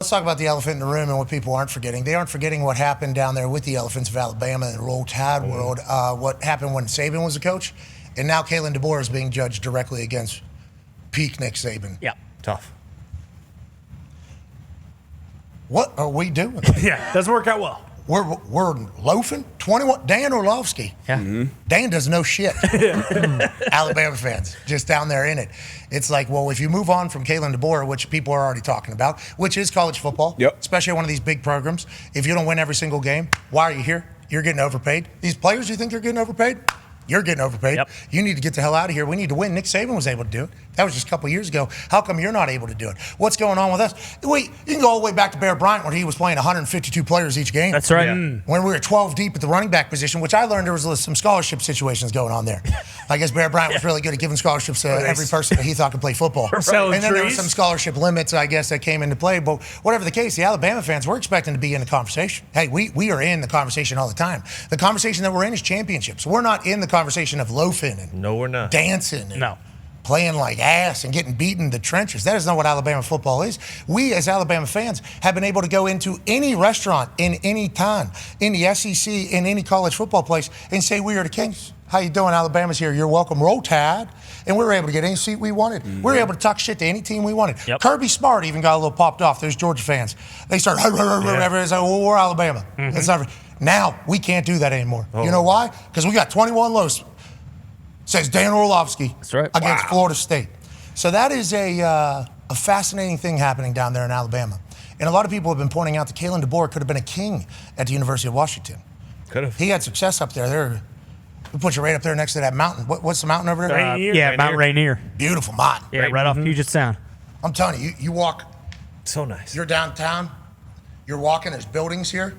Let's talk about the elephant in the room and what people aren't forgetting. They aren't forgetting what happened down there with the Elephants of Alabama in the Roll Tide world, what happened when Saban was the coach, and now Kalen DeBoer is being judged directly against peak Nick Saban. Yeah, tough. What are we doing? Yeah, doesn't work out well. We're loafing. 21. Dan Orlovsky. Yeah. Dan doesn't know shit. Alabama fans just down there in it. It's like, well, if you move on from Kalen DeBoer, which people are already talking about, which is college football, especially one of these big programs, if you don't win every single game, why are you here? You're getting overpaid. These players, you think they're getting overpaid? You're getting overpaid. Yep. You need to get the hell out of here. We need to win. Nick Saban was able to do it. That was just a couple of years ago. How come you're not able to do it? What's going on with us? You can go all the way back to Bear Bryant when he was playing 152 players each game. That's right. When we were 12 deep at the running back position, which I learned there was some scholarship situations going on there. I guess Bear Bryant was really good at giving scholarships to every person that he thought could play football. And then there were some scholarship limits, I guess, that came into play. But whatever the case, the Alabama fans, we're expecting to be in the conversation. Hey, we are in the conversation all the time. The conversation that we're in is championships. We're not in the conversation of loafing and no, we're not. Dancing and playing like ass and getting beaten in the trenches. That is not what Alabama football is. We, as Alabama fans, have been able to go into any restaurant in any time, in the SEC, in any college football place, and say, we are the Kings. How you doing? Alabama's here. You're welcome. Roll Tide. And we were able to get any seat we wanted. We were able to talk shit to any team we wanted. Kirby Smart even got a little popped off. There's Georgia fans. They started, everybody's like, well, we're Alabama. It's not. Now, we can't do that anymore. You know why? Because we got 21 lows. Says Dan Orlovsky against Florida State. So that is a fascinating thing happening down there in Alabama. And a lot of people have been pointing out that Kalen DeBoer could have been a king at the University of Washington. Could have. He had success up there. We put you right up there next to that mountain. What's the mountain over there? Rainier. Mount Rainier. Beautiful mountain. Yeah, right off Puget Sound. I'm telling you, you walk. So nice. You're downtown. You're walking. There's buildings here.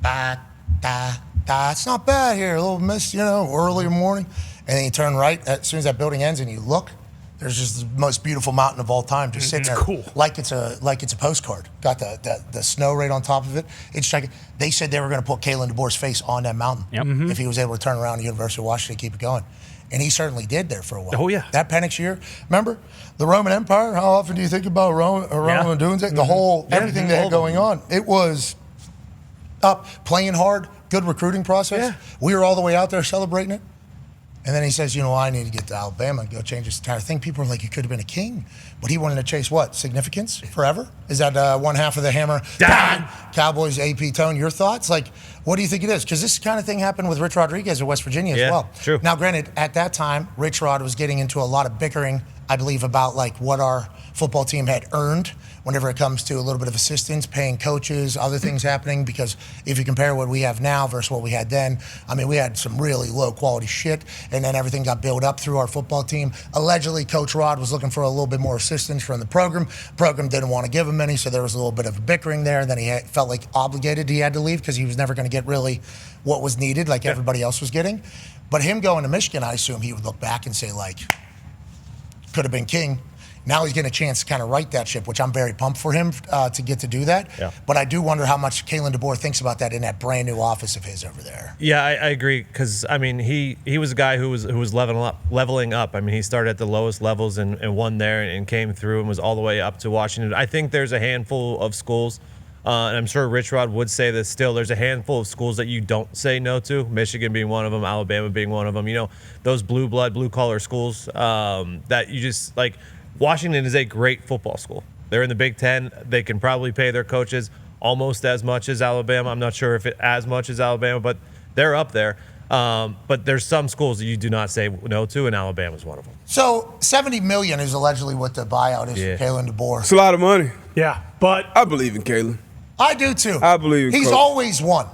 It's not bad here. A little mist, early morning. And then you turn right as soon as that building ends and you look, there's just the most beautiful mountain of all time just sitting there. Cool. Like it's a postcard. Got the snow right on top of it. It's like they said they were going to put Kalen DeBoer's face on that mountain if he was able to turn around the University of Washington and keep it going. And he certainly did there for a while. Oh, yeah. That Penix year, remember? The Roman Empire, how often do you think about Rome and doing that? The whole, everything they had going on. It was up, playing hard, good recruiting process. Yeah. We were all the way out there celebrating it. And then he says, I need to get to Alabama and go change this entire thing. People are like, you could have been a king. But he wanted to chase what? Significance? Forever? Is that one half of the hammer? Cowboys, AP tone. Your thoughts? Like, what do you think it is? Because this kind of thing happened with Rich Rodriguez at West Virginia as well. True. Now, granted, at that time, Rich Rod was getting into a lot of bickering, I believe, about like what our football team had earned whenever it comes to a little bit of assistance, paying coaches, other things happening. Because if you compare what we have now versus what we had then, I mean, we had some really low quality shit, and then everything got built up through our football team. Allegedly, Coach Rod was looking for a little bit more assistance from the program. Program didn't want to give him any, so there was a little bit of a bickering there. And then he felt like obligated he had to leave because he was never going to get really what was needed like everybody else was getting. But him going to Michigan, I assume he would look back and say, like, could have been king. Now he's getting a chance to kind of right that ship, which I'm very pumped for him to get to do that. Yeah. But I do wonder how much Kalen DeBoer thinks about that in that brand new office of his over there. Yeah, I agree because I mean he was a guy who was leveling up. I mean he started at the lowest levels and won there and came through and was all the way up to Washington. I think there's a handful of schools, and I'm sure Rich Rod would say this still. There's a handful of schools that you don't say no to. Michigan being one of them, Alabama being one of them. Those blue blood, blue collar schools that you just like. Washington is a great football school. They're in the Big Ten. They can probably pay their coaches almost as much as Alabama. I'm not sure if it as much as Alabama, but they're up there. But there's some schools that you do not say no to, and Alabama's one of them. So $70 million is allegedly what the buyout is for Kalen DeBoer. It's a lot of money. Yeah, but I believe in Kalen. I do too. I believe in he's Coach. Always won.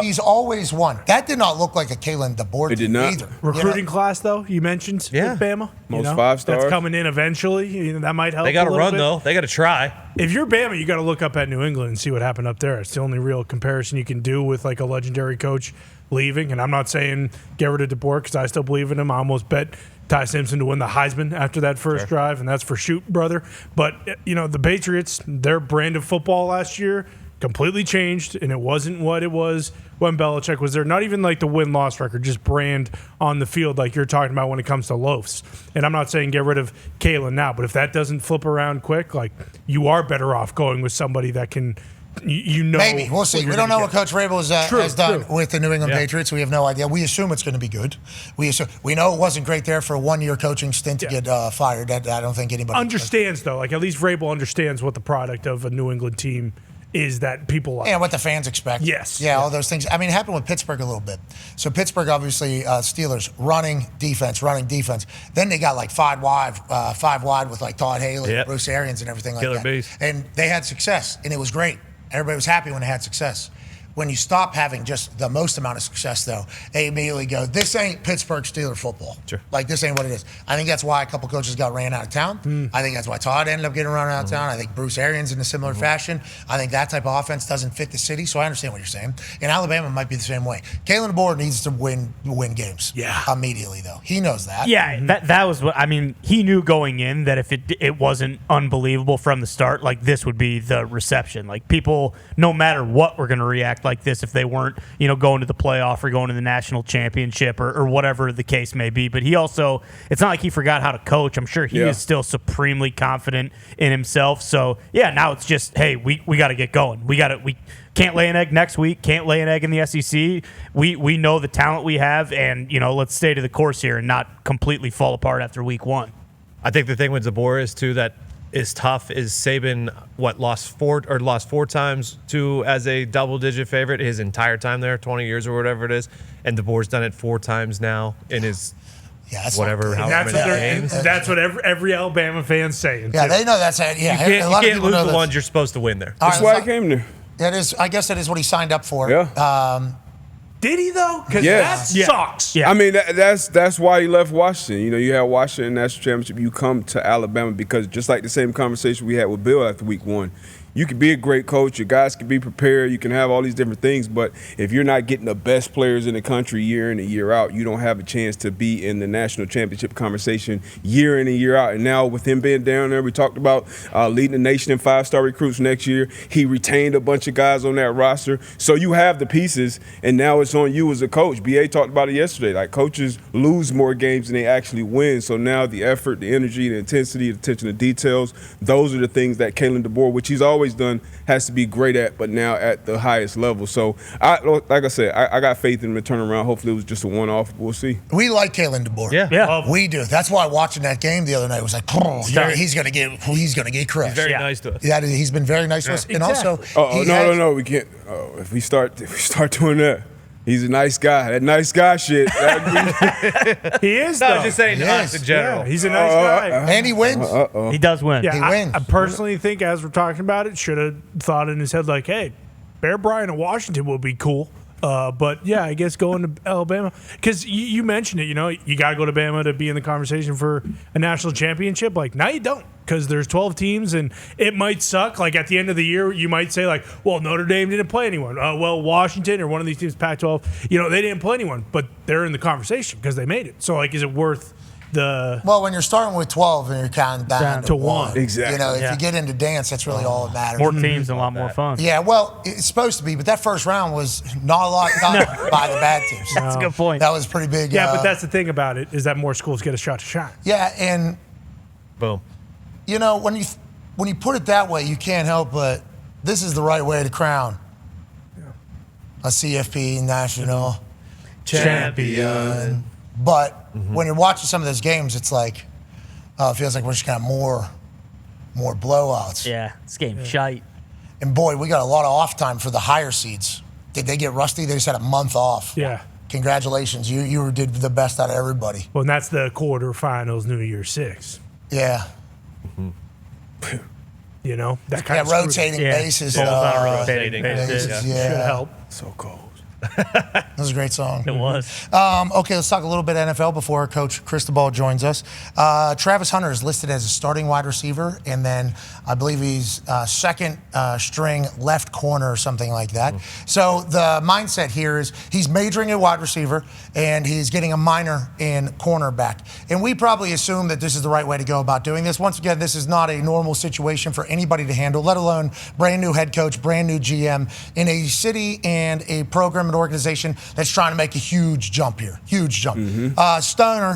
He's always won. That did not look like a Kalen DeBoer It did not. either. Recruiting class, though, you mentioned with Bama. Most 5-stars. That's coming in eventually. That might help. They got to run, bit. though. They got to try. If you're Bama, you got to look up at New England and see what happened up there. It's the only real comparison you can do with like a legendary coach leaving. And I'm not saying get rid of DeBoer because I still believe in him. I almost bet Ty Simpson to win the Heisman after that first drive, and that's for shoot, brother. But, the Patriots, their brand of football last year, completely changed, and it wasn't what it was when Belichick was there. Not even like the win-loss record, just brand on the field like you're talking about when it comes to loafs. And I'm not saying get rid of Kalen now, but if that doesn't flip around quick, like you are better off going with somebody that can – maybe we'll see. We don't know what Coach Vrabel has done with the New England Patriots. We have no idea. We assume it's going to be good. We know it wasn't great there for a 1-year coaching stint to get fired. I don't think anybody understands though. Like at least Vrabel understands what the product of a New England team is that people like. And what the fans expect. Yes. Yeah, all those things. I mean, it happened with Pittsburgh a little bit. So Pittsburgh, obviously, Steelers running defense. Then they got like five wide with like Todd Haley, and Bruce Arians, and everything like that. Base. And they had success, and it was great. Everybody was happy when they had success. When you stop having just the most amount of success, though, they immediately go, this ain't Pittsburgh Steelers football. Sure. Like, this ain't what it is. I think that's why a couple coaches got ran out of town. I think that's why Todd ended up getting run out of town. I think Bruce Arians in a similar fashion. I think that type of offense doesn't fit the city, so I understand what you're saying. And Alabama might be the same way. Kalen DeBoer needs to win games immediately, though. He knows that. Yeah, that was what, I mean, he knew going in that if it wasn't unbelievable from the start, like this would be the reception. Like people, no matter what, were going to react like this if they weren't, going to the playoff or going to the national championship or whatever the case may be. But he also, it's not like he forgot how to coach. I'm sure he is still supremely confident in himself. So yeah, now it's just, hey, we got to get going. We can't lay an egg next week. Can't lay an egg in the SEC. We know the talent we have, and let's stay to the course here and not completely fall apart after week 1. I think the thing with DeBoer is too that is tough is Saban lost four times to as a double-digit favorite his entire time there, 20 years or whatever it is, and DeBoer's done it 4 times now in his whatever. That's what every Alabama fan's saying. Yeah, they know that's it. Yeah, you can't lose the ones you're supposed to win there. That's why I came there. That is, I guess that is what he signed up for. Yeah. Did he though? Because that sucks. Yeah. I mean, that's why he left Washington. You had Washington National Championship. You come to Alabama because just like the same conversation we had with Bill after week 1. You can be a great coach. Your guys can be prepared. You can have all these different things. But if you're not getting the best players in the country year in and year out, you don't have a chance to be in the national championship conversation year in and year out. And now with him being down there, we talked about leading the nation in 5-star recruits next year. He retained a bunch of guys on that roster. So you have the pieces, and now it's on you as a coach. B.A. talked about it yesterday. Like, coaches lose more games than they actually win. So now the effort, the energy, the intensity, the attention to details, those are the things that Kalen DeBoer, which he's always done, has to be great at, but now at the highest level. So, like I said, I got faith in him to turn around. Hopefully it was just a one-off. We'll see. We like Kalen DeBoer. Yeah. We do. That's why watching that game the other night was like, he's gonna get crushed. He's very nice to us. Yeah, he's been very nice to us. And also, no, we can't. If we start doing that. He's a nice guy. That nice guy shit. He is, though. I was just saying nice in general. Yeah, he's a nice guy. And he wins. He does win. Yeah, He wins. I personally think, as we're talking about it, should have thought in his head, like, hey, Bear Bryant of Washington would be cool. But, yeah, I guess going to Alabama. Because you mentioned it, you got to go to Bama to be in the conversation for a national championship. Like, now you don't, because there's 12 teams, and it might suck. Like, at the end of the year, you might say, like, well, Notre Dame didn't play anyone. Well, Washington or one of these teams, Pac-12, they didn't play anyone. But they're in the conversation because they made it. So, like, is it worth the... Well, when you're starting with 12 and you're counting down to 1. Exactly. If you get into dance, that's really all that matters. More teams and a lot more fun. Yeah, well, it's supposed to be, but that first round was not a lot done by the bad teams. That's a good point. That was pretty big. Yeah, but that's the thing about it, is that more schools get a shot to shine. Yeah, and Boom. when you put it that way, you can't help but this is the right way to crown a CFP national champion. But when you're watching some of those games, it's like it feels like we're just got more blowouts. Yeah, this game's shite. And boy, we got a lot of off time for the higher seeds. Did they get rusty? They just had a month off. Yeah. Congratulations, you did the best out of everybody. Well, and that's the quarterfinals, New Year's 6. Yeah. That kind of rotating bases. Rotating bases. Yeah. should help. So cold. That was a great song. It was. Okay, let's talk a little bit NFL before Coach Cristobal joins us. Travis Hunter is listed as a starting wide receiver, and then I believe he's second string left corner or something like that. So the mindset here is he's majoring in wide receiver, and he's getting a minor in cornerback. And we probably assume that this is the right way to go about doing this. Once again, this is not a normal situation for anybody to handle, let alone brand new head coach, brand new GM in a city and a program and organization that's trying to make a huge jump here. Huge jump. Stoner,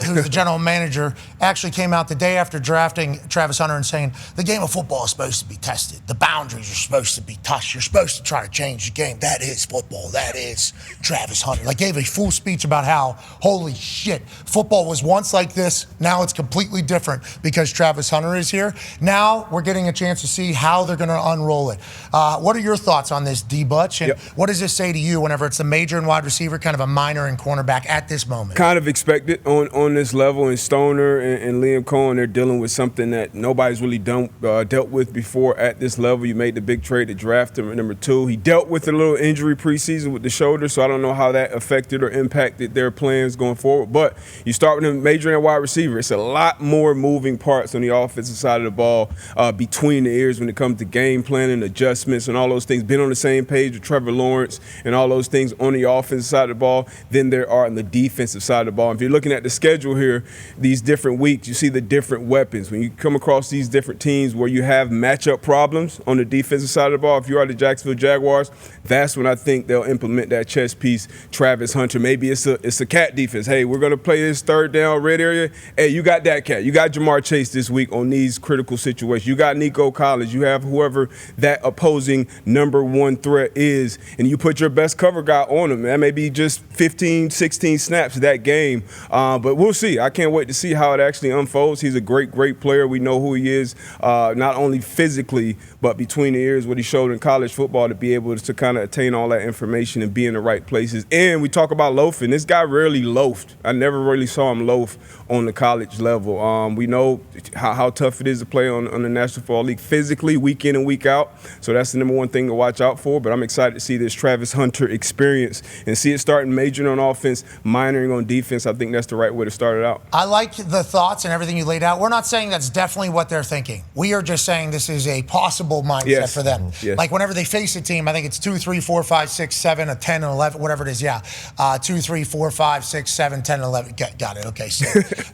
who's the general manager, actually came out the day after drafting Travis Hunter and saying, the game of football is supposed to be tested. The boundaries are supposed to be touched. You're supposed to try to change the game. That is football. That is Travis Hunter. Like, gave a full speech about how, holy shit, football was once like this. Now it's completely different because Travis Hunter is here. Now we're getting a chance to see how they're going to unroll it. What are your thoughts on this, D. Butch? And what does this say to you whenever it's a major in wide receiver, kind of a minor in cornerback at this moment? Kind of expected on this level, and Stoner and Liam Cohen, they're dealing with something that nobody's really dealt with before at this level. You made the big trade to draft him at number 2. He dealt with a little injury preseason with the shoulder, so I don't know how that affected or impacted their plans going forward. But you start with him majoring at wide receiver. It's a lot more moving parts on the offensive side of the ball between the ears when it comes to game planning, adjustments, and all those things. Been on the same page with Trevor Lawrence and all those things on the offensive side of the ball than there are on the defensive side of the ball. If you're looking at the schedule here, these different weeks, you see the different weapons. When you come across these different teams where you have matchup problems on the defensive side of the ball, if you are the Jacksonville Jaguars, that's when I think they'll implement that chess piece, Travis Hunter. Maybe it's a cat defense. Hey, we're going to play this third down red area. Hey, you got that cat. You got Jamar Chase this week on these critical situations. You got Nico Collins. You have whoever that opposing number 1 threat is, and you put your best cover guy on him. That may be just 15, 16 snaps that game, but we'll see. I can't wait to see how it actually unfolds. He's a great, great player. We know who he is, not only physically, but between the ears, what he showed in college football, to be able to kind of attain all that information and be in the right places. And we talk about loafing. This guy rarely loafed. I never really saw him loaf on the college level. We know how tough it is to play on the National Football League physically, week in and week out. So that's the number one thing to watch out for. But I'm excited to see this Travis Hunter experience and see it starting majoring on offense, minoring on defense. I think that's the right way to start it out. I like the thoughts and everything you laid out. We're not saying that's definitely what they're thinking. We are just saying this is a possible mindset for them. Yes. Like whenever they face a team, I think it's 2, 3, 4, 5, 6, 7, a 10, and 11, whatever it is. 2, 3, 4, 5, 6, 7, 10, and 11. Got it. Okay. So,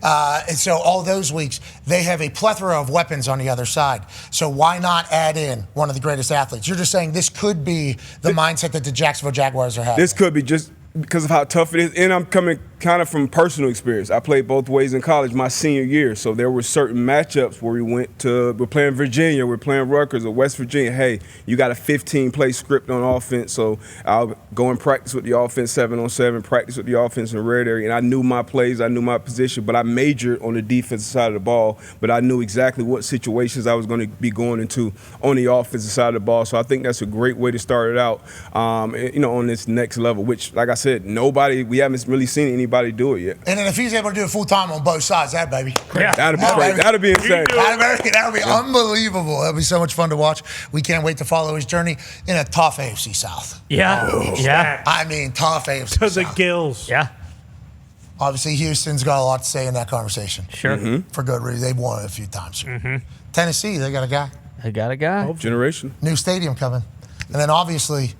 and so all those weeks, they have a plethora of weapons on the other side. So why not add in one of the greatest athletes? You're just saying this could be the mindset that the Jacksonville Jaguars are having. This could be just because of how tough it is. And I'm coming kind of from personal experience. I played both ways in college my senior year. So there were certain matchups where we're playing Virginia, we're playing Rutgers or West Virginia. Hey, you got a 15-play script on offense. So I'll go and practice with the offense 7-on-7, practice with the offense in red area. And I knew my plays, I knew my position, but I majored on the defensive side of the ball. But I knew exactly what situations I was going to be going into on the offensive side of the ball. So I think that's a great way to start it out, on this next level, which, like I said, we haven't really seen anybody do it yet. And then if he's able to do it full time on both sides, that baby. Yeah. That'd be crazy. That'd be insane. That'd be unbelievable. That'd be so much fun to watch. We can't wait to follow his journey in a tough AFC South. Yeah. I mean, tough AFC To the South. gills. Yeah. Obviously, Houston's got a lot to say in that conversation. Sure. For good reason. They've won it a few times. Tennessee, they got a guy. I got a guy. Generation. New stadium coming. And then obviously,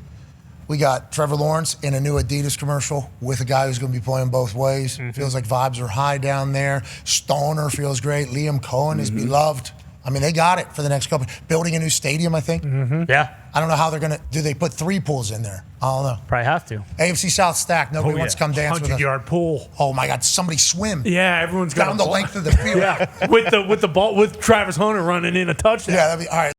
we got Trevor Lawrence in a new Adidas commercial with a guy who's going to be playing both ways. Feels like vibes are high down there. Stoner feels great. Liam Cohen is beloved. I mean, they got it for the next couple. Building a new stadium, I think. Yeah. I don't know how they're going to. Do they put 3 pools in there? I don't know. Probably have to. AFC South stacked. Nobody wants to come dance with us. 100-yard pool. Oh my God! Somebody swim. Yeah, everyone's got Down the length of the field. with the ball with Travis Hunter running in a touchdown. Yeah, that'd be all right.